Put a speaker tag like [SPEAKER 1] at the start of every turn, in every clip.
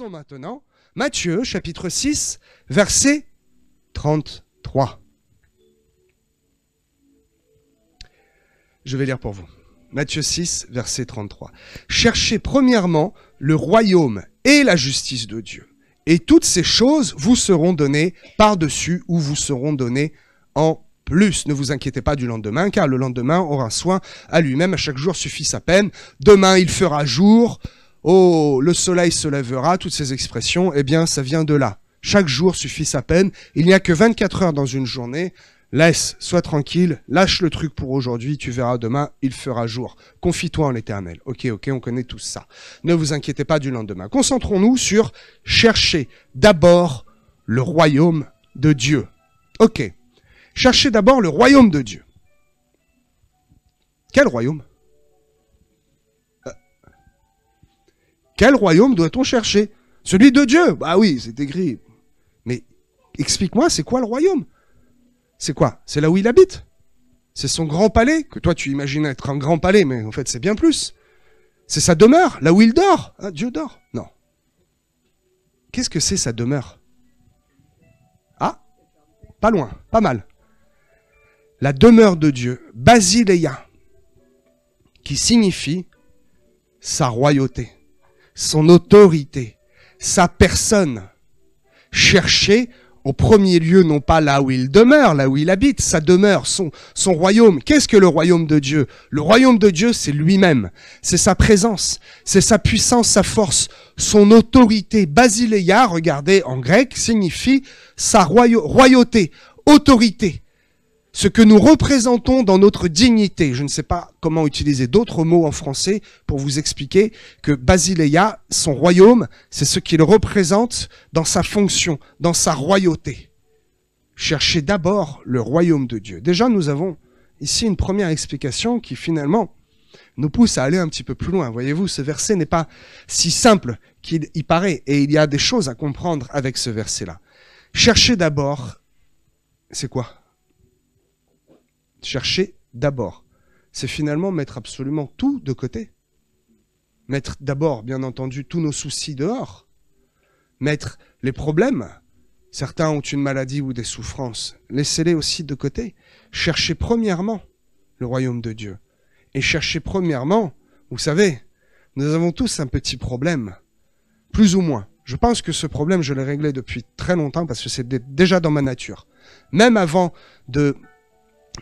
[SPEAKER 1] Lisons maintenant Matthieu, chapitre 6, verset 33. Je vais lire pour vous. Matthieu 6, verset 33. « Cherchez premièrement le royaume et la justice de Dieu, et toutes ces choses vous seront données par-dessus ou vous seront données en plus. Ne vous inquiétez pas du lendemain, car le lendemain aura soin à lui-même. À chaque jour suffit sa peine. Demain, il fera jour. Oh, le soleil se lèvera. » Toutes ces expressions, eh bien, ça vient de là. Chaque jour suffit sa peine. Il n'y a que 24 heures dans une journée. Laisse, sois tranquille, lâche le truc pour aujourd'hui, tu verras demain, il fera jour. Confie-toi en l'Éternel. Ok, on connaît tout ça. Ne vous inquiétez pas du lendemain. Concentrons-nous sur chercher d'abord le royaume de Dieu. Ok. Cherchez d'abord le royaume de Dieu. Quel royaume? Quel royaume doit-on chercher? Celui de Dieu. Bah oui, c'est écrit. Mais explique-moi, c'est quoi le royaume? C'est quoi? C'est là où il habite? C'est son grand palais? Que toi tu imagines être un grand palais, mais en fait c'est bien plus. C'est sa demeure, là où il dort. Ah, Dieu dort? Non. Qu'est-ce que c'est sa demeure? Ah, pas loin, pas mal. La demeure de Dieu, Basileia, qui signifie sa royauté, son autorité, sa personne. Cherchez au premier lieu, non pas là où il demeure, là où il habite, sa demeure, son royaume. Qu'est-ce que le royaume de Dieu? Le royaume de Dieu, c'est lui-même. C'est sa présence, c'est sa puissance, sa force, son autorité. Basileia, regardez, en grec, signifie sa royauté, autorité. Ce que nous représentons dans notre dignité. Je ne sais pas comment utiliser d'autres mots en français pour vous expliquer que Basileia, son royaume, c'est ce qu'il représente dans sa fonction, dans sa royauté. Cherchez d'abord le royaume de Dieu. Déjà, nous avons ici une première explication qui finalement nous pousse à aller un petit peu plus loin. Voyez-vous, ce verset n'est pas si simple qu'il y paraît et il y a des choses à comprendre avec ce verset-là. Cherchez d'abord, c'est quoi ? Chercher d'abord, c'est finalement mettre absolument tout de côté. Mettre d'abord, bien entendu, tous nos soucis dehors. Mettre les problèmes. Certains ont une maladie ou des souffrances. Laissez-les aussi de côté. Cherchez premièrement le royaume de Dieu. Et cherchez premièrement, vous savez, nous avons tous un petit problème, plus ou moins. Je pense que ce problème, je l'ai réglé depuis très longtemps parce que c'est déjà dans ma nature. Même avant de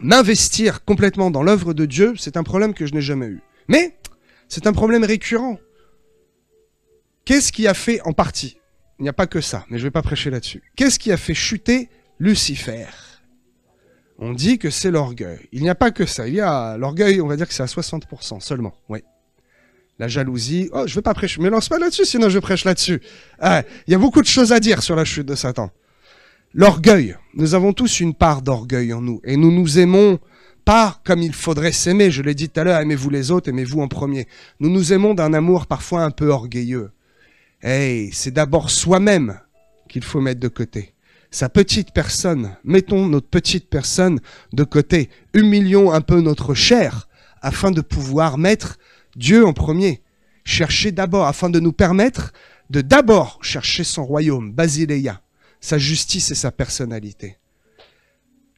[SPEAKER 1] m'investir complètement dans l'œuvre de Dieu, c'est un problème que je n'ai jamais eu. Mais c'est un problème récurrent. Qu'est-ce qui a fait en partie? Il n'y a pas que ça, mais je ne vais pas prêcher là-dessus. Qu'est-ce qui a fait chuter Lucifer? On dit que c'est l'orgueil. Il n'y a pas que ça. Il y a l'orgueil, on va dire que c'est à 60% seulement. Oui. La jalousie. Oh, je ne vais pas prêcher. Mais lance pas là-dessus, sinon je prêche là-dessus. Ah, il y a beaucoup de choses à dire sur la chute de Satan. L'orgueil. Nous avons tous une part d'orgueil en nous. Et nous nous aimons pas comme il faudrait s'aimer. Je l'ai dit tout à l'heure, aimez-vous les autres, aimez-vous en premier. Nous nous aimons d'un amour parfois un peu orgueilleux. Hey, c'est d'abord soi-même qu'il faut mettre de côté. Sa petite personne. Mettons notre petite personne de côté. Humilions un peu notre chair afin de pouvoir mettre Dieu en premier. Chercher d'abord, afin de nous permettre de d'abord chercher son royaume, Basileia, sa justice et sa personnalité.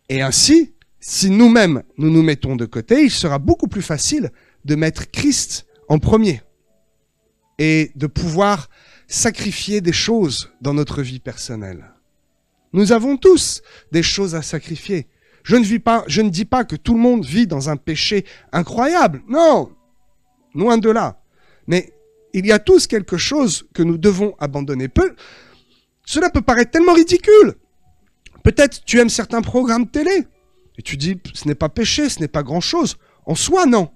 [SPEAKER 1] Et ainsi, si nous-mêmes nous nous mettons de côté, il sera beaucoup plus facile de mettre Christ en premier et de pouvoir sacrifier des choses dans notre vie personnelle. Nous avons tous des choses à sacrifier. Je ne dis pas que tout le monde vit dans un péché incroyable. Non, loin de là. Mais il y a tous quelque chose que nous devons abandonner. Cela peut paraître tellement ridicule. Peut-être tu aimes certains programmes télé et tu dis ce n'est pas péché, ce n'est pas grand-chose. En soi, non.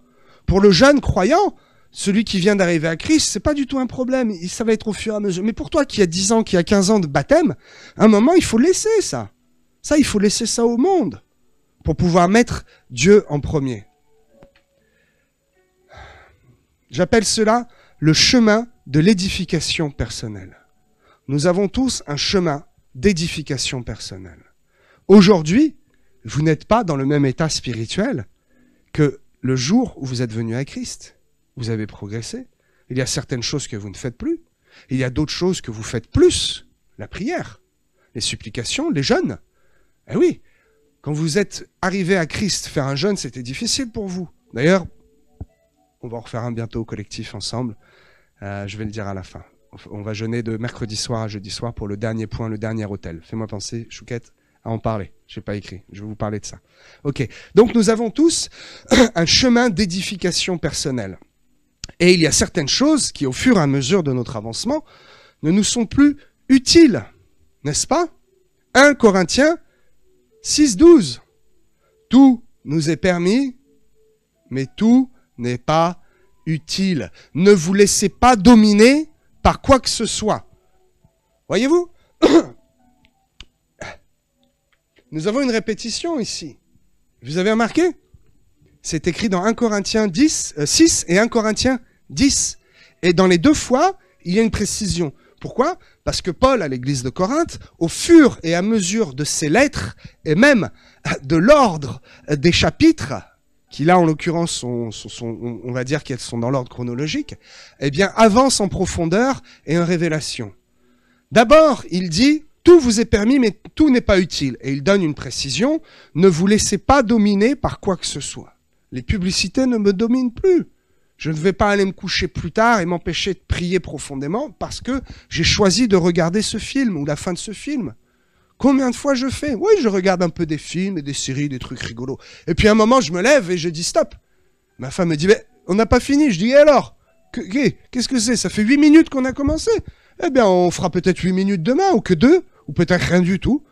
[SPEAKER 1] Pour le jeune croyant, celui qui vient d'arriver à Christ, c'est pas du tout un problème. Ça va être au fur et à mesure. Mais pour toi qui a 10 ans, qui a 15 ans de baptême, à un moment, il faut laisser ça. Ça, il faut laisser ça au monde pour pouvoir mettre Dieu en premier. J'appelle cela le chemin de l'édification personnelle. Nous avons tous un chemin d'édification personnelle. Aujourd'hui, vous n'êtes pas dans le même état spirituel que le jour où vous êtes venu à Christ. Vous avez progressé. Il y a certaines choses que vous ne faites plus. Il y a d'autres choses que vous faites plus. La prière, les supplications, les jeûnes. Eh oui, quand vous êtes arrivé à Christ, faire un jeûne, c'était difficile pour vous. D'ailleurs, on va en refaire un bientôt au collectif ensemble. Je vais le dire à la fin. On va jeûner de mercredi soir à jeudi soir pour le dernier point, le dernier autel. Fais-moi penser, Chouquette, à en parler. Je n'ai pas écrit, je vais vous parler de ça. Ok, donc nous avons tous un chemin d'édification personnelle. Et il y a certaines choses qui, au fur et à mesure de notre avancement, ne nous sont plus utiles, n'est-ce pas? 1 Corinthiens 6,12. Tout nous est permis, mais tout n'est pas utile. Ne vous laissez pas dominer par quoi que ce soit. Voyez-vous? Nous avons une répétition ici. Vous avez remarqué? C'est écrit dans 1 Corinthiens 6 et 1 Corinthiens 10. Et dans les deux fois, il y a une précision. Pourquoi? Parce que Paul, à l'église de Corinthe, au fur et à mesure de ses lettres, et même de l'ordre des chapitres, qui là, en l'occurrence, on va dire qu'elles sont dans l'ordre chronologique, eh bien, avance en profondeur et en révélation. D'abord, il dit, tout vous est permis, mais tout n'est pas utile. Et il donne une précision, ne vous laissez pas dominer par quoi que ce soit. Les publicités ne me dominent plus. Je ne vais pas aller me coucher plus tard et m'empêcher de prier profondément parce que j'ai choisi de regarder ce film ou la fin de ce film. Combien de fois je fais? Oui, je regarde un peu des films et des séries, des trucs rigolos. Et puis à un moment, je me lève et je dis stop. Ma femme me dit, mais on n'a pas fini. Je dis, et alors? Qu'est-ce que c'est? Ça fait 8 minutes qu'on a commencé. Eh bien, on fera peut-être 8 minutes demain ou que 2, ou peut-être rien du tout.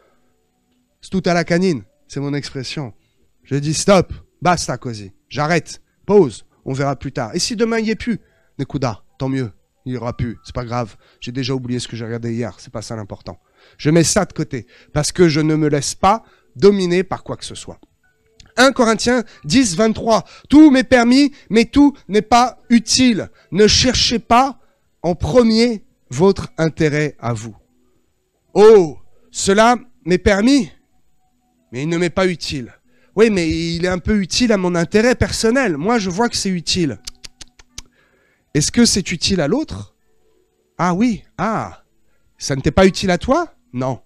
[SPEAKER 1] C'est tout à la canine, c'est mon expression. Je dis stop, basta così, j'arrête, pause, on verra plus tard. Et si demain il n'y est plus, Nekuda, tant mieux, il n'y aura plus, c'est pas grave. J'ai déjà oublié ce que j'ai regardé hier, c'est pas ça l'important. Je mets ça de côté, parce que je ne me laisse pas dominer par quoi que ce soit. 1 Corinthiens 10, 23, tout m'est permis, mais tout n'est pas utile. Ne cherchez pas en premier votre intérêt à vous. Oh, cela m'est permis, mais il ne m'est pas utile. Oui, mais il est un peu utile à mon intérêt personnel. Moi, je vois que c'est utile. Est-ce que c'est utile à l'autre? Ah oui, ça ne t'est pas utile à toi? Non.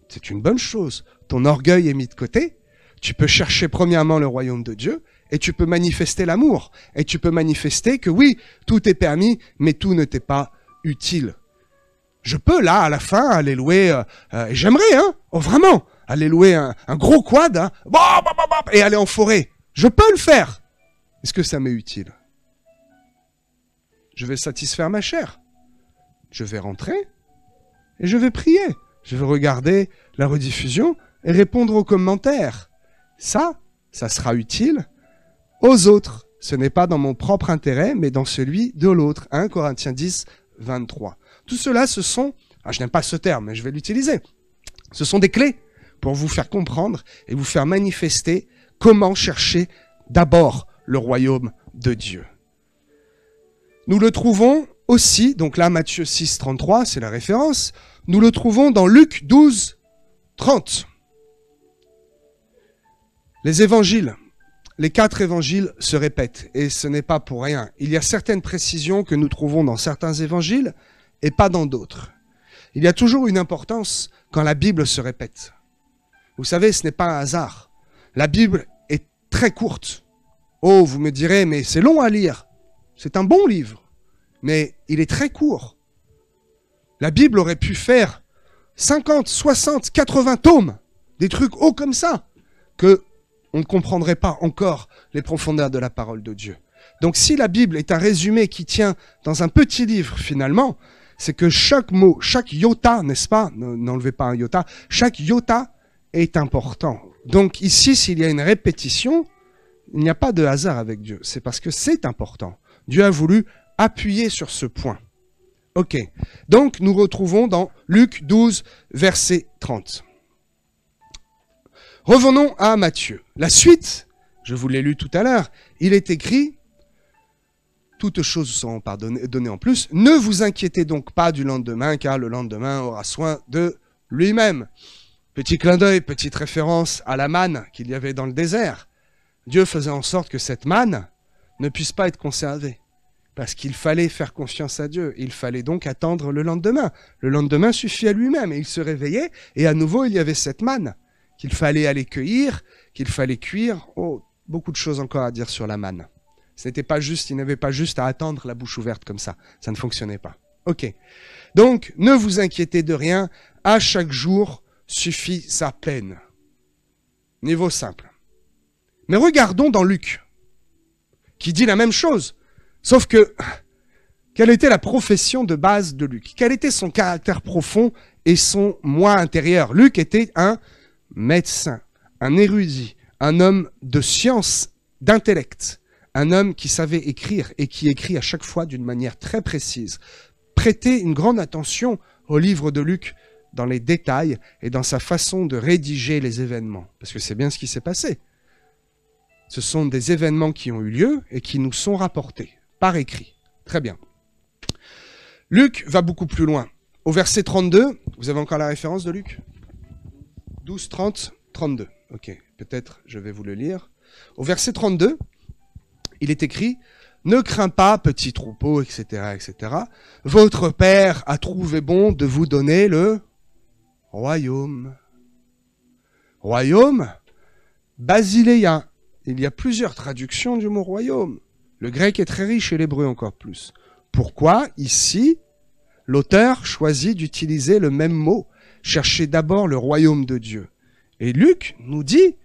[SPEAKER 1] C'est une bonne chose. Ton orgueil est mis de côté. Tu peux chercher premièrement le royaume de Dieu et tu peux manifester l'amour. Et tu peux manifester que oui, tout est permis, mais tout ne t'est pas utile. Je peux, là, à la fin, aller louer, et j'aimerais, hein, oh, vraiment, aller louer un gros quad, hein, et aller en forêt. Je peux le faire. Est-ce que ça m'est utile? Je vais satisfaire ma chair. Je vais rentrer et je vais prier. Je vais regarder la rediffusion et répondre aux commentaires. Ça sera utile aux autres. Ce n'est pas dans mon propre intérêt, mais dans celui de l'autre. 1 Corinthiens 10, 23. Tout cela, ce sont, je n'aime pas ce terme, mais je vais l'utiliser. Ce sont des clés pour vous faire comprendre et vous faire manifester comment chercher d'abord le royaume de Dieu. Nous le trouvons aussi, donc là, Matthieu 6, 33, c'est la référence, nous le trouvons dans Luc 12, 30. Les évangiles, les 4 évangiles se répètent, et ce n'est pas pour rien. Il y a certaines précisions que nous trouvons dans certains évangiles, et pas dans d'autres. Il y a toujours une importance quand la Bible se répète. Vous savez, ce n'est pas un hasard. La Bible est très courte. Oh, vous me direz, mais c'est long à lire. C'est un bon livre, mais il est très court. La Bible aurait pu faire 50, 60, 80 tomes, des trucs hauts comme ça, que on ne comprendrait pas encore les profondeurs de la parole de Dieu. Donc si la Bible est un résumé qui tient dans un petit livre finalement, c'est que chaque mot, chaque iota, n'est-ce pas? N'enlevez pas un iota. Chaque iota est important. Donc ici, s'il y a une répétition, il n'y a pas de hasard avec Dieu. C'est parce que c'est important. Dieu a voulu appuyer sur ce point. Ok. Donc nous retrouvons dans Luc 12, verset 30. Revenons à Matthieu. La suite, je vous l'ai lu tout à l'heure, il est écrit toutes choses seront données en plus. Ne vous inquiétez donc pas du lendemain, car le lendemain aura soin de lui-même. Petit clin d'œil, petite référence à la manne qu'il y avait dans le désert. Dieu faisait en sorte que cette manne ne puisse pas être conservée. Parce qu'il fallait faire confiance à Dieu. Il fallait donc attendre le lendemain. Le lendemain suffit à lui-même. Et il se réveillait, et à nouveau, il y avait cette manne qu'il fallait aller cueillir, qu'il fallait cuire. Oh, beaucoup de choses encore à dire sur la manne. Ce n'était pas juste, il n'avait pas juste à attendre la bouche ouverte comme ça. Ça ne fonctionnait pas. Ok. Donc, ne vous inquiétez de rien. À chaque jour suffit sa peine. Niveau simple. Mais regardons dans Luc, qui dit la même chose. Sauf que, quelle était la profession de base de Luc? Quel était son caractère profond et son moi intérieur? Luc était un médecin, un érudit, un homme de science, d'intellect, un homme qui savait écrire et qui écrit à chaque fois d'une manière très précise. Prêtez une grande attention au livre de Luc dans les détails et dans sa façon de rédiger les événements, parce que c'est bien ce qui s'est passé. Ce sont des événements qui ont eu lieu et qui nous sont rapportés par écrit. Très bien. Luc va beaucoup plus loin. Au verset 32, vous avez encore la référence de Luc? 12, 30, 32. Ok, peut-être je vais vous le lire. Au verset 32, il est écrit « Ne crains pas, petit troupeau, etc., etc. Votre Père a trouvé bon de vous donner le royaume. » Royaume, basileia. Il y a plusieurs traductions du mot royaume. Le grec est très riche et l'hébreu encore plus. Pourquoi, ici, l'auteur choisit d'utiliser le même mot? Cherchez d'abord le royaume de Dieu. Et Luc nous dit,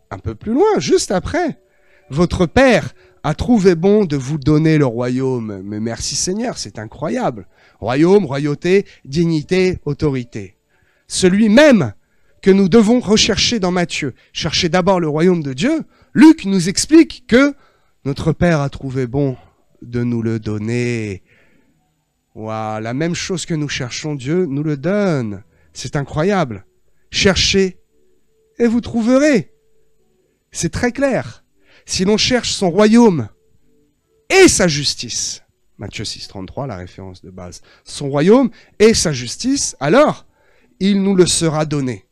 [SPEAKER 1] un peu plus loin, juste après, « Votre Père a trouvé bon de vous donner le royaume. » Mais merci Seigneur, c'est incroyable. Royaume, royauté, dignité, autorité. Celui même que nous devons rechercher dans Matthieu. Cherchez d'abord le royaume de Dieu. Luc nous explique que notre Père a trouvé bon de nous le donner. Wow, la même chose que nous cherchons, Dieu nous le donne. C'est incroyable. Cherchez et vous trouverez. C'est très clair. Si l'on cherche son royaume et sa justice, Matthieu 6, 33, la référence de base, son royaume et sa justice, alors il nous le sera donné.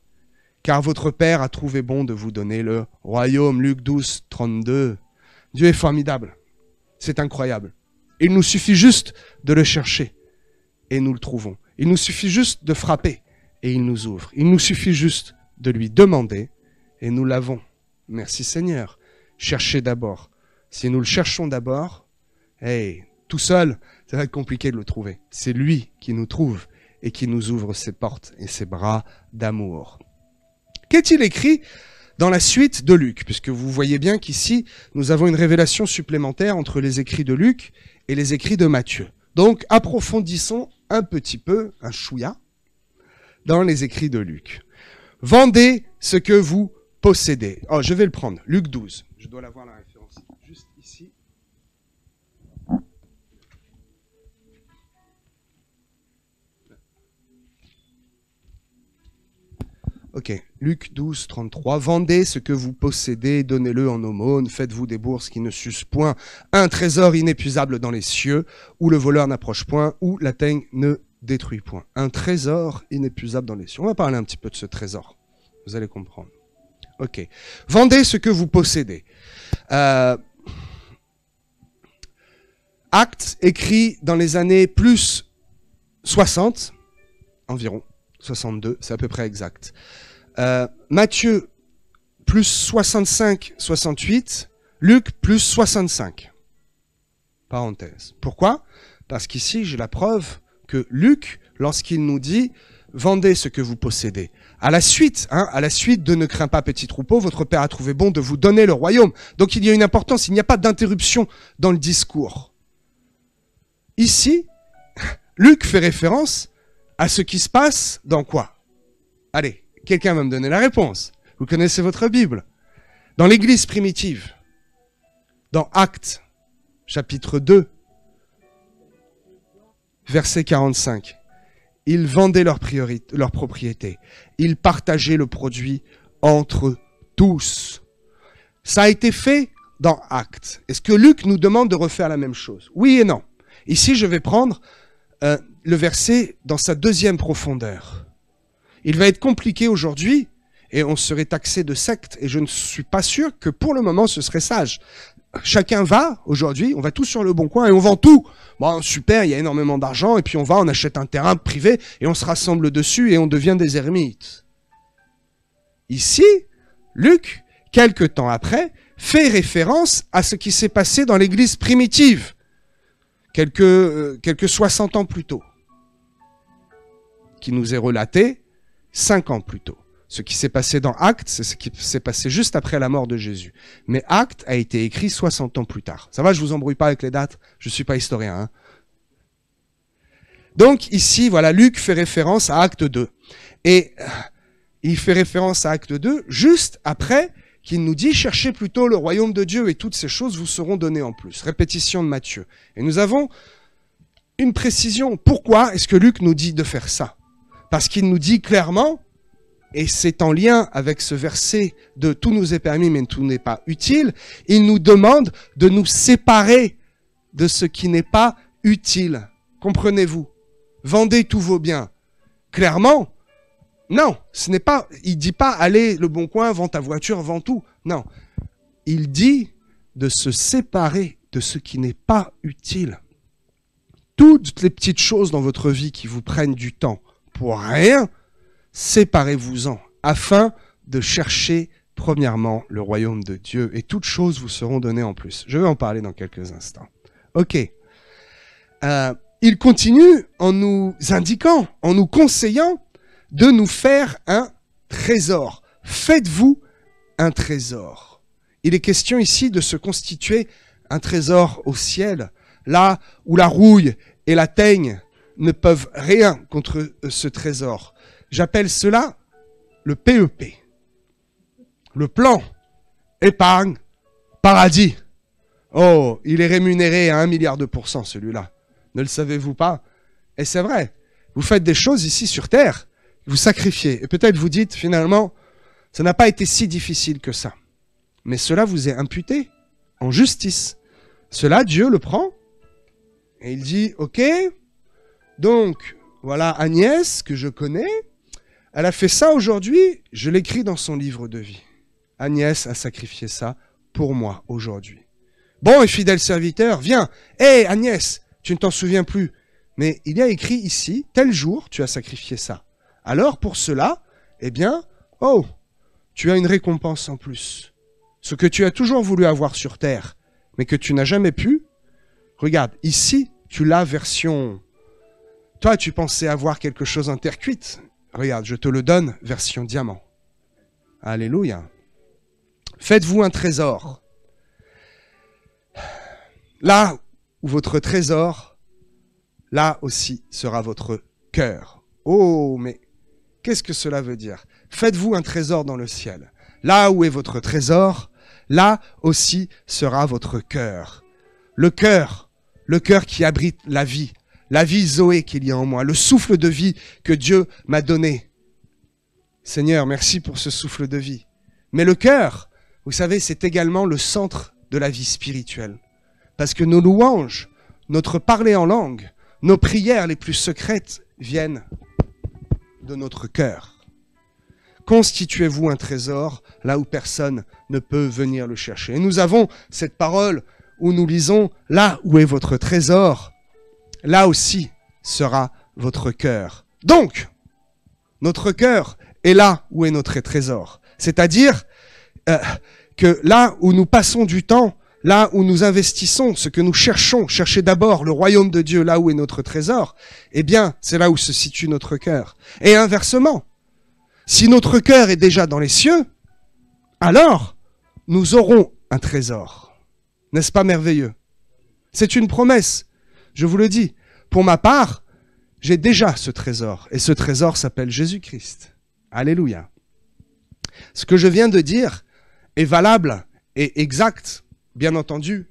[SPEAKER 1] Car votre Père a trouvé bon de vous donner le royaume. Luc 12, 32. Dieu est formidable. C'est incroyable. Il nous suffit juste de le chercher et nous le trouvons. Il nous suffit juste de frapper et il nous ouvre. Il nous suffit juste de lui demander et nous l'avons. Merci Seigneur. Cherchez d'abord. Si nous le cherchons d'abord, tout seul, ça va être compliqué de le trouver. C'est lui qui nous trouve et qui nous ouvre ses portes et ses bras d'amour. Qu'est-il écrit dans la suite de Luc? Puisque vous voyez bien qu'ici, nous avons une révélation supplémentaire entre les écrits de Luc et les écrits de Matthieu. Donc, approfondissons un petit peu, un chouïa, dans les écrits de Luc. Vendez ce que vous possédez. Oh, je vais le prendre. Luc 12. Je dois l'avoir la référence juste ici. Ok, Luc 12, 33. Vendez ce que vous possédez, donnez-le en aumône, faites-vous des bourses qui ne sucent point, un trésor inépuisable dans les cieux, où le voleur n'approche point, où la teigne ne détruit point. Un trésor inépuisable dans les cieux. On va parler un petit peu de ce trésor. Vous allez comprendre. Ok. Vendez ce que vous possédez. Actes écrit dans les années plus 60, environ. 62, c'est à peu près exact. Matthieu, plus 65, 68. Luc, plus 65. Parenthèse. Pourquoi? Parce qu'ici, j'ai la preuve que Luc, lorsqu'il nous dit « Vendez ce que vous possédez », à la suite de « Ne crains pas, petit troupeau, votre Père a trouvé bon de vous donner le royaume ». Donc il y a une importance, il n'y a pas d'interruption dans le discours. Ici, Luc fait référence à ce qui se passe dans quoi? Allez, quelqu'un va me donner la réponse. Vous connaissez votre Bible. Dans l'église primitive, dans Actes, chapitre 2, verset 45, ils vendaient leur propriété. Ils partageaient le produit entre tous. Ça a été fait dans Actes. Est-ce que Luc nous demande de refaire la même chose? Oui et non. Ici, je vais prendre le verset dans sa deuxième profondeur. Il va être compliqué aujourd'hui et on serait taxé de secte et je ne suis pas sûr que pour le moment ce serait sage. chacun va, aujourd'hui, on va tous sur le Bon Coin et on vend tout. Bon, super, il y a énormément d'argent, et puis on achète un terrain privé, et on se rassemble dessus, et on devient des ermites. Ici, Luc, quelque temps après, fait référence à ce qui s'est passé dans l'église primitive, quelques 60 ans plus tôt, qui nous est relaté 5 ans plus tôt. Ce qui s'est passé dans Actes, c'est ce qui s'est passé juste après la mort de Jésus. Mais Actes a été écrit 60 ans plus tard. Ça va, je vous embrouille pas avec les dates, je suis pas historien. Hein. Donc ici, voilà, Luc fait référence à Acte 2. Et il fait référence à Acte 2 juste après qu'il nous dit « Cherchez plutôt le royaume de Dieu et toutes ces choses vous seront données en plus ». Répétition de Matthieu. Et nous avons une précision. Pourquoi est-ce que Luc nous dit de faire ça? Parce qu'il nous dit clairement, et c'est en lien avec ce verset de « Tout nous est permis, mais tout n'est pas utile », il nous demande de nous séparer de ce qui n'est pas utile. Comprenez-vous? Vendez tous vos biens. Clairement, non, ce n'est pas, il dit pas « Allez, le Bon Coin, vends ta voiture, vends tout ». Non, il dit de se séparer de ce qui n'est pas utile. Toutes les petites choses dans votre vie qui vous prennent du temps pour rien, séparez-vous-en, afin de chercher premièrement le royaume de Dieu, et toutes choses vous seront données en plus. Je vais en parler dans quelques instants. Ok. Il continue en nous indiquant, en nous conseillant de nous faire un trésor. Faites-vous un trésor. Il est question ici de se constituer un trésor au ciel, là où la rouille et la teigne ne peuvent rien contre ce trésor. J'appelle cela le PEP, le plan épargne paradis. Oh, il est rémunéré à 1 milliard de % celui-là. Ne le savez-vous pas? Et c'est vrai, vous faites des choses ici sur Terre, vous sacrifiez. Et peut-être vous dites finalement, ça n'a pas été si difficile que ça. Mais cela vous est imputé en justice. Cela, Dieu le prend et il dit, ok, donc voilà Agnès que je connais, elle a fait ça aujourd'hui, je l'écris dans son livre de vie. Agnès a sacrifié ça pour moi aujourd'hui. Bon et fidèle serviteur, viens. Hé Agnès, tu ne t'en souviens plus. Mais il y a écrit ici, tel jour, tu as sacrifié ça. Alors pour cela, eh bien, oh, tu as une récompense en plus. Ce que tu as toujours voulu avoir sur terre, mais que tu n'as jamais pu. Regarde, ici, tu l'as version... Toi, tu pensais avoir quelque chose en terre cuite. Regarde, je te le donne, version diamant. Alléluia. Faites-vous un trésor. Là où votre trésor, là aussi sera votre cœur. Oh, mais qu'est-ce que cela veut dire? Faites-vous un trésor dans le ciel. Là où est votre trésor, là aussi sera votre cœur. Le cœur qui abrite la vie Zoé qu'il y a en moi, le souffle de vie que Dieu m'a donné. Seigneur, merci pour ce souffle de vie. Mais le cœur, vous savez, c'est également le centre de la vie spirituelle. Parce que nos louanges, notre parler en langue, nos prières les plus secrètes viennent de notre cœur. Constituez-vous un trésor là où personne ne peut venir le chercher. Et nous avons cette parole où nous lisons « Là où est votre trésor, là aussi sera votre cœur. » Donc, notre cœur est là où est notre trésor. C'est-à-dire que là où nous passons du temps, là où nous investissons, ce que nous cherchons, chercher d'abord le royaume de Dieu, là où est notre trésor, eh bien, c'est là où se situe notre cœur. Et inversement, si notre cœur est déjà dans les cieux, alors nous aurons un trésor. N'est-ce pas merveilleux? C'est une promesse. Je vous le dis, pour ma part, j'ai déjà ce trésor. Et ce trésor s'appelle Jésus-Christ. Alléluia. Ce que je viens de dire est valable et exact, bien entendu,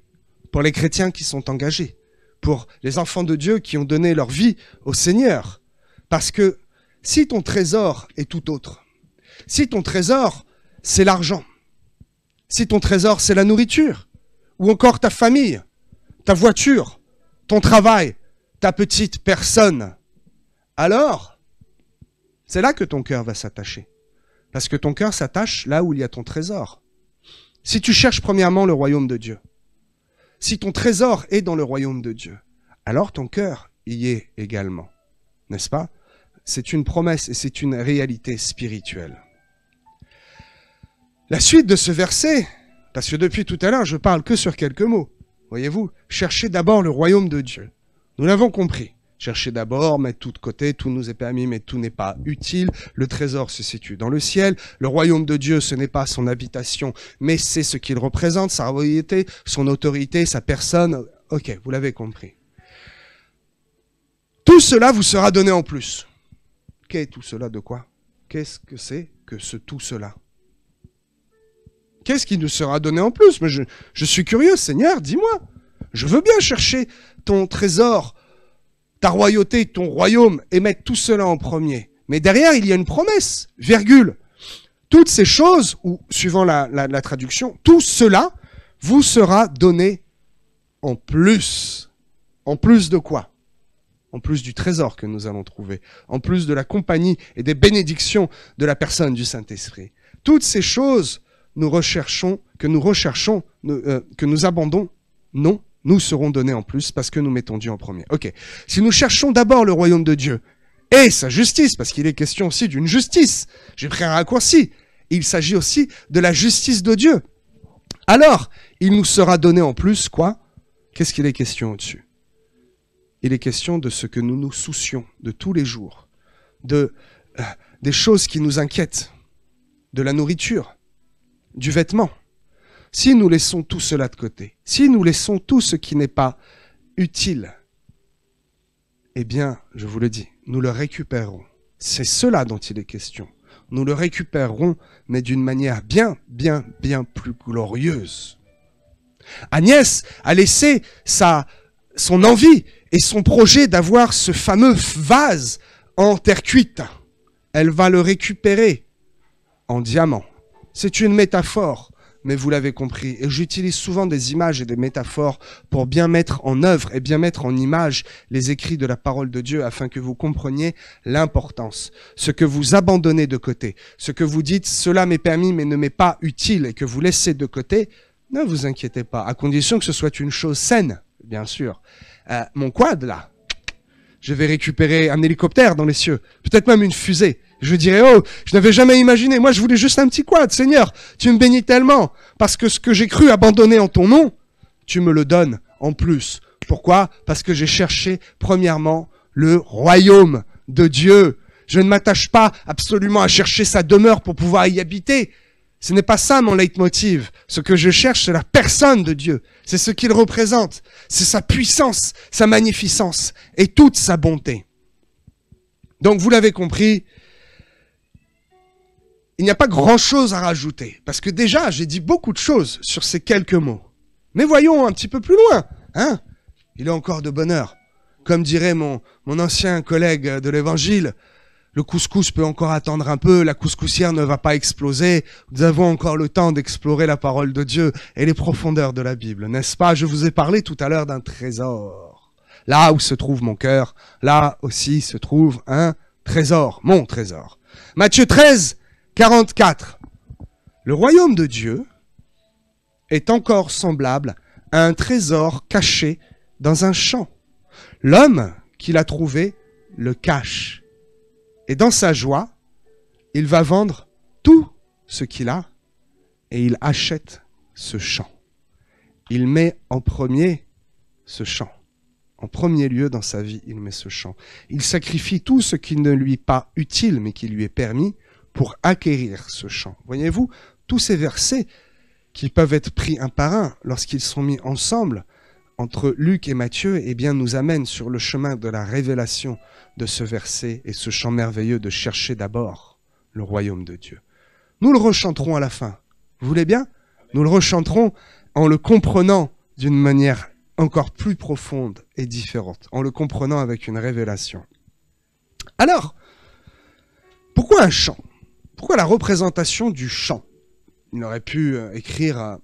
[SPEAKER 1] pour les chrétiens qui sont engagés, pour les enfants de Dieu qui ont donné leur vie au Seigneur. Parce que si ton trésor est tout autre, si ton trésor, c'est l'argent, si ton trésor, c'est la nourriture, ou encore ta famille, ta voiture, ton travail, ta petite personne, alors, c'est là que ton cœur va s'attacher. Parce que ton cœur s'attache là où il y a ton trésor. Si tu cherches premièrement le royaume de Dieu, si ton trésor est dans le royaume de Dieu, alors ton cœur y est également. N'est-ce pas? C'est une promesse et c'est une réalité spirituelle. La suite de ce verset, parce que depuis tout à l'heure, je parle que sur quelques mots. Voyez-vous, cherchez d'abord le royaume de Dieu. Nous l'avons compris. Cherchez d'abord, mettre tout de côté, tout nous est permis, mais tout n'est pas utile. Le trésor se situe dans le ciel. Le royaume de Dieu, ce n'est pas son habitation, mais c'est ce qu'il représente, sa royauté, son autorité, sa personne. Ok, vous l'avez compris. Tout cela vous sera donné en plus. Qu'est tout cela de quoi? Qu'est-ce que c'est que ce tout cela? Qu'est-ce qui nous sera donné en plus? Mais je suis curieux, Seigneur, dis-moi. Je veux bien chercher ton trésor, ta royauté, ton royaume, et mettre tout cela en premier. Mais derrière, il y a une promesse, virgule. Toutes ces choses, ou suivant la traduction, tout cela vous sera donné en plus. En plus de quoi? En plus du trésor que nous allons trouver, en plus de la compagnie et des bénédictions de la personne du Saint-Esprit. Toutes ces choses que nous abandonnons, non, nous seront donnés en plus parce que nous mettons Dieu en premier. Ok. Si nous cherchons d'abord le royaume de Dieu et sa justice, parce qu'il est question aussi d'une justice, j'ai pris un raccourci, il s'agit aussi de la justice de Dieu. Alors, il nous sera donné en plus quoi? Qu'est-ce qu'il est question au-dessus? Il est question de ce que nous nous soucions de tous les jours, des choses qui nous inquiètent, de la nourriture, du vêtement. Si nous laissons tout cela de côté, si nous laissons tout ce qui n'est pas utile, eh bien, je vous le dis, nous le récupérerons. C'est cela dont il est question. Nous le récupérerons, mais d'une manière bien plus glorieuse. Agnès a laissé son envie et son projet d'avoir ce fameux vase en terre cuite. Elle va le récupérer en diamant. C'est une métaphore, mais vous l'avez compris. Et j'utilise souvent des images et des métaphores pour bien mettre en œuvre et bien mettre en image les écrits de la parole de Dieu afin que vous compreniez l'importance. Ce que vous abandonnez de côté, ce que vous dites, cela m'est permis mais ne m'est pas utile et que vous laissez de côté, ne vous inquiétez pas, à condition que ce soit une chose saine, bien sûr. Mon quad, là, je vais récupérer un hélicoptère dans les cieux, peut-être même une fusée. Je dirais, oh, je n'avais jamais imaginé, moi je voulais juste un petit quad, Seigneur, tu me bénis tellement, parce que ce que j'ai cru abandonner en ton nom, tu me le donnes en plus. Pourquoi? Parce que j'ai cherché, premièrement, le royaume de Dieu. Je ne m'attache pas absolument à chercher sa demeure pour pouvoir y habiter. Ce n'est pas ça mon leitmotiv. Ce que je cherche, c'est la personne de Dieu. C'est ce qu'il représente. C'est sa puissance, sa magnificence et toute sa bonté. Donc vous l'avez compris, il n'y a pas grand-chose à rajouter. Parce que déjà, j'ai dit beaucoup de choses sur ces quelques mots. Mais voyons un petit peu plus loin. Hein? Il est encore de bonne heure. Comme dirait mon ancien collègue de l'Évangile, le couscous peut encore attendre un peu, la couscoussière ne va pas exploser. Nous avons encore le temps d'explorer la parole de Dieu et les profondeurs de la Bible, n'est-ce pas? Je vous ai parlé tout à l'heure d'un trésor. Là où se trouve mon cœur, là aussi se trouve un trésor, mon trésor. Matthieu 13, 44. Le royaume de Dieu est encore semblable à un trésor caché dans un champ. L'homme qui l'a trouvé le cache. Et dans sa joie, il va vendre tout ce qu'il a et il achète ce champ. Il met en premier ce champ. En premier lieu dans sa vie, il met ce champ. Il sacrifie tout ce qui ne lui est pas utile mais qui lui est permis pour acquérir ce champ. Voyez-vous, tous ces versets qui peuvent être pris un par un lorsqu'ils sont mis ensemble entre Luc et Matthieu, eh bien, nous amènent sur le chemin de la révélation de ce verset et ce chant merveilleux de chercher d'abord le royaume de Dieu. Nous le rechanterons à la fin. Vous voulez bien? Nous le rechanterons en le comprenant d'une manière encore plus profonde et différente, en le comprenant avec une révélation. Alors, pourquoi un chant? Pourquoi la représentation du chant? Il aurait pu écrire,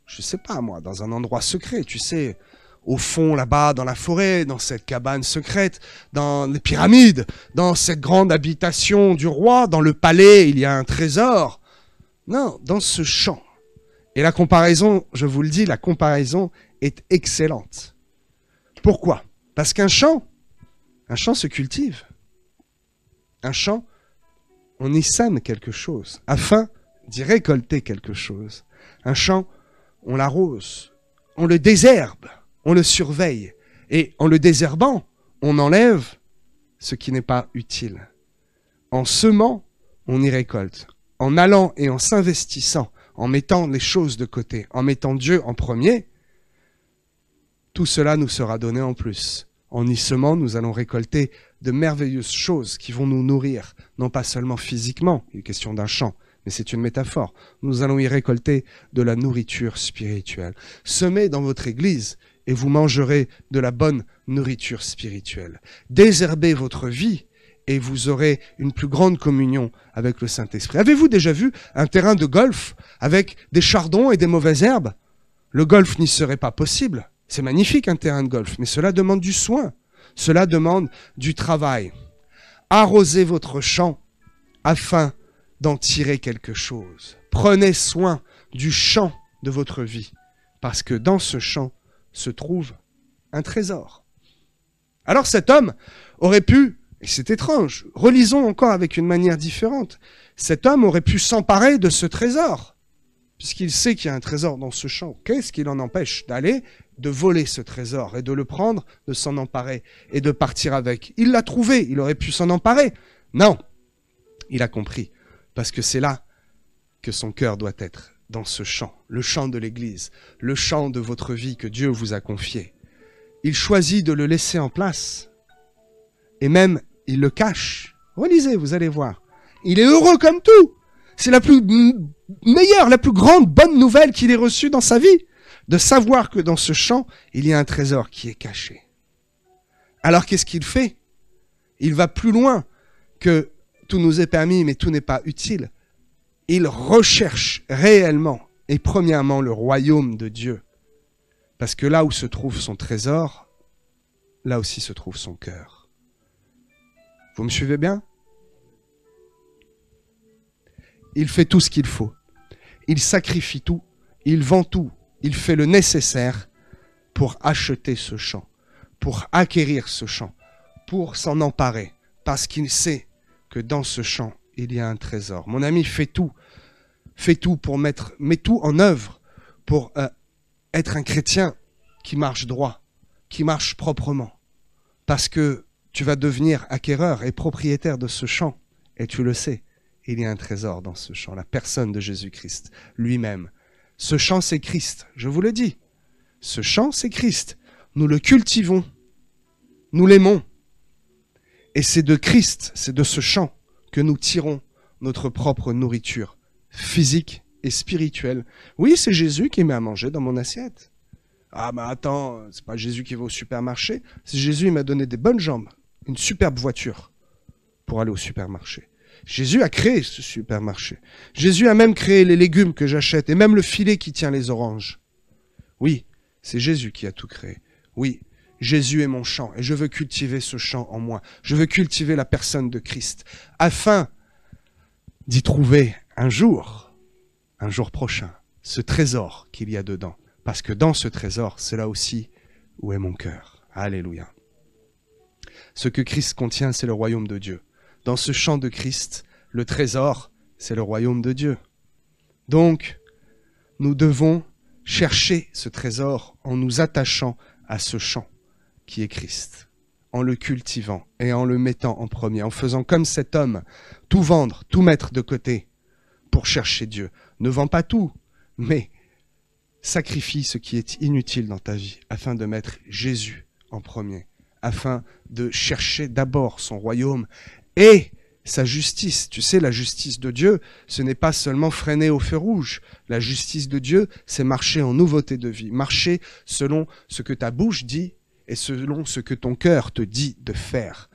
[SPEAKER 1] je sais pas moi, dans un endroit secret, tu sais, au fond là-bas dans la forêt, dans cette cabane secrète, dans les pyramides, dans cette grande habitation du roi, dans le palais, il y a un trésor. Non, dans ce champ. Et la comparaison, je vous le dis, la comparaison est excellente. Pourquoi? Parce qu'un champ se cultive. Un champ, on y sème quelque chose, afin d'y récolter quelque chose. Un champ, on l'arrose, on le désherbe, on le surveille. Et en le désherbant, on enlève ce qui n'est pas utile. En semant, on y récolte. En allant et en s'investissant, en mettant les choses de côté, en mettant Dieu en premier, tout cela nous sera donné en plus. En y semant, nous allons récolter de merveilleuses choses qui vont nous nourrir, non pas seulement physiquement, il est question d'un champ, mais c'est une métaphore. Nous allons y récolter de la nourriture spirituelle. Semez dans votre église et vous mangerez de la bonne nourriture spirituelle. Désherbez votre vie et vous aurez une plus grande communion avec le Saint-Esprit. Avez-vous déjà vu un terrain de golf avec des chardons et des mauvaises herbes? Le golf n'y serait pas possible. C'est magnifique un terrain de golf, mais cela demande du soin. Cela demande du travail. Arrosez votre champ afin d'en tirer quelque chose. Prenez soin du champ de votre vie, parce que dans ce champ se trouve un trésor. Alors cet homme aurait pu, et c'est étrange, relisons encore avec une manière différente, cet homme aurait pu s'emparer de ce trésor, puisqu'il sait qu'il y a un trésor dans ce champ. Qu'est-ce qui l'en empêche d'aller, de voler ce trésor et de le prendre, de s'en emparer et de partir avec? Il l'a trouvé, il aurait pu s'en emparer. Non, il a compris, parce que c'est là que son cœur doit être, dans ce champ, le champ de l'Église, le champ de votre vie que Dieu vous a confié. Il choisit de le laisser en place, et même il le cache. Relisez, vous allez voir. Il est heureux comme tout. C'est la plus meilleure, la plus grande bonne nouvelle qu'il ait reçue dans sa vie, de savoir que dans ce champ, il y a un trésor qui est caché. Alors qu'est-ce qu'il fait? Il va plus loin que tout nous est permis, mais tout n'est pas utile. Il recherche réellement et premièrement le royaume de Dieu. Parce que là où se trouve son trésor, là aussi se trouve son cœur. Vous me suivez bien? Il fait tout ce qu'il faut. Il sacrifie tout. Il vend tout. Il fait le nécessaire pour acheter ce champ, pour acquérir ce champ, pour s'en emparer, parce qu'il sait que dans ce champ, il y a un trésor. Mon ami, fais tout pour mets tout en œuvre pour être un chrétien qui marche droit, qui marche proprement, parce que tu vas devenir acquéreur et propriétaire de ce champ, et tu le sais. Il y a un trésor dans ce champ, la personne de Jésus-Christ lui-même. Ce champ, c'est Christ, je vous le dis. Ce champ, c'est Christ. Nous le cultivons, nous l'aimons. Et c'est de Christ, c'est de ce champ que nous tirons notre propre nourriture physique et spirituelle. Oui, c'est Jésus qui met à manger dans mon assiette. Ah, mais attends, c'est pas Jésus qui va au supermarché. C'est Jésus qui m'a donné des bonnes jambes, une superbe voiture pour aller au supermarché. Jésus a créé ce supermarché. Jésus a même créé les légumes que j'achète et même le filet qui tient les oranges. Oui, c'est Jésus qui a tout créé. Oui, Jésus est mon champ et je veux cultiver ce champ en moi. Je veux cultiver la personne de Christ afin d'y trouver un jour prochain, ce trésor qu'il y a dedans. Parce que dans ce trésor, c'est là aussi où est mon cœur. Alléluia. Ce que Christ contient, c'est le royaume de Dieu. Dans ce champ de Christ, le trésor, c'est le royaume de Dieu. Donc, nous devons chercher ce trésor en nous attachant à ce champ qui est Christ, en le cultivant et en le mettant en premier, en faisant comme cet homme, tout vendre, tout mettre de côté pour chercher Dieu. Ne vends pas tout, mais sacrifie ce qui est inutile dans ta vie afin de mettre Jésus en premier, afin de chercher d'abord son royaume et sa justice. Tu sais, la justice de Dieu, ce n'est pas seulement freiner au feu rouge. La justice de Dieu, c'est marcher en nouveauté de vie. Marcher selon ce que ta bouche dit et selon ce que ton cœur te dit de faire.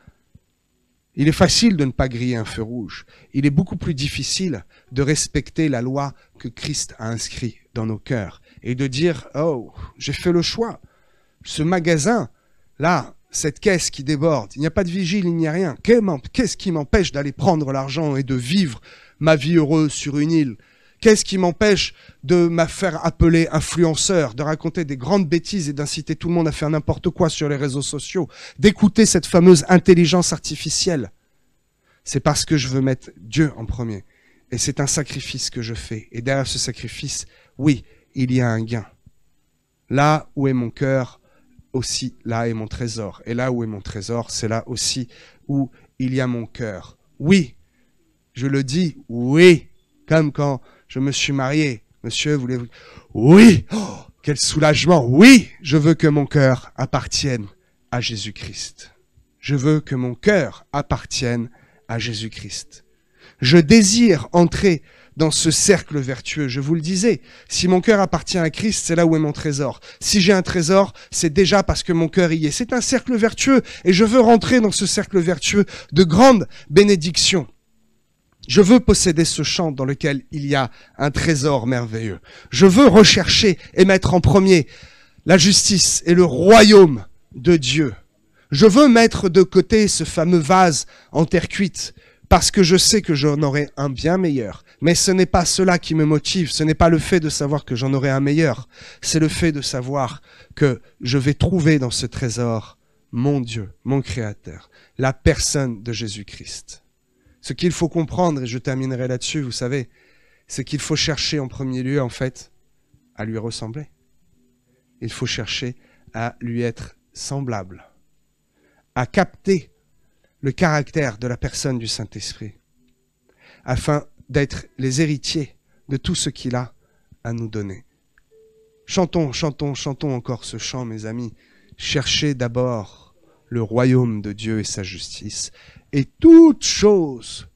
[SPEAKER 1] Il est facile de ne pas griller un feu rouge. Il est beaucoup plus difficile de respecter la loi que Christ a inscrite dans nos cœurs et de dire « Oh, j'ai fait le choix. Ce magasin, là, cette caisse qui déborde, il n'y a pas de vigile, il n'y a rien. Qu'est-ce qui m'empêche d'aller prendre l'argent et de vivre ma vie heureuse sur une île? Qu'est-ce qui m'empêche de me faire appeler influenceur, de raconter des grandes bêtises et d'inciter tout le monde à faire n'importe quoi sur les réseaux sociaux, d'écouter cette fameuse intelligence artificielle? C'est parce que je veux mettre Dieu en premier. Et c'est un sacrifice que je fais. Et derrière ce sacrifice, oui, il y a un gain. Là où est mon cœur, aussi là est mon trésor. Et là où est mon trésor, c'est là aussi où il y a mon cœur. Oui, je le dis, oui, comme quand je me suis marié. Monsieur, voulez-vous... Oui, oh, quel soulagement. Oui, je veux que mon cœur appartienne à Jésus-Christ. Je veux que mon cœur appartienne à Jésus-Christ. Je désire entrer dans ce cercle vertueux. Je vous le disais, si mon cœur appartient à Christ, c'est là où est mon trésor. Si j'ai un trésor, c'est déjà parce que mon cœur y est. C'est un cercle vertueux et je veux rentrer dans ce cercle vertueux de grande bénédiction. Je veux posséder ce champ dans lequel il y a un trésor merveilleux. Je veux rechercher et mettre en premier la justice et le royaume de Dieu. Je veux mettre de côté ce fameux vase en terre cuite parce que je sais que j'en aurai un bien meilleur. Mais ce n'est pas cela qui me motive, ce n'est pas le fait de savoir que j'en aurai un meilleur. C'est le fait de savoir que je vais trouver dans ce trésor mon Dieu, mon Créateur, la personne de Jésus-Christ. Ce qu'il faut comprendre, et je terminerai là-dessus, vous savez, c'est qu'il faut chercher en premier lieu, en fait, à lui ressembler. Il faut chercher à lui être semblable, à capter le caractère de la personne du Saint-Esprit, afin d'être les héritiers de tout ce qu'il a à nous donner. Chantons, chantons, chantons encore ce chant, mes amis. Cherchez d'abord le royaume de Dieu et sa justice, et toutes choses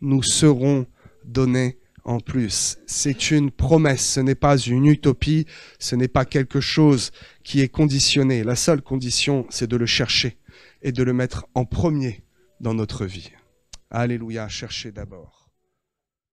[SPEAKER 1] nous seront données en plus. C'est une promesse, ce n'est pas une utopie, ce n'est pas quelque chose qui est conditionné. La seule condition, c'est de le chercher et de le mettre en premier dans notre vie. Alléluia, cherchez d'abord.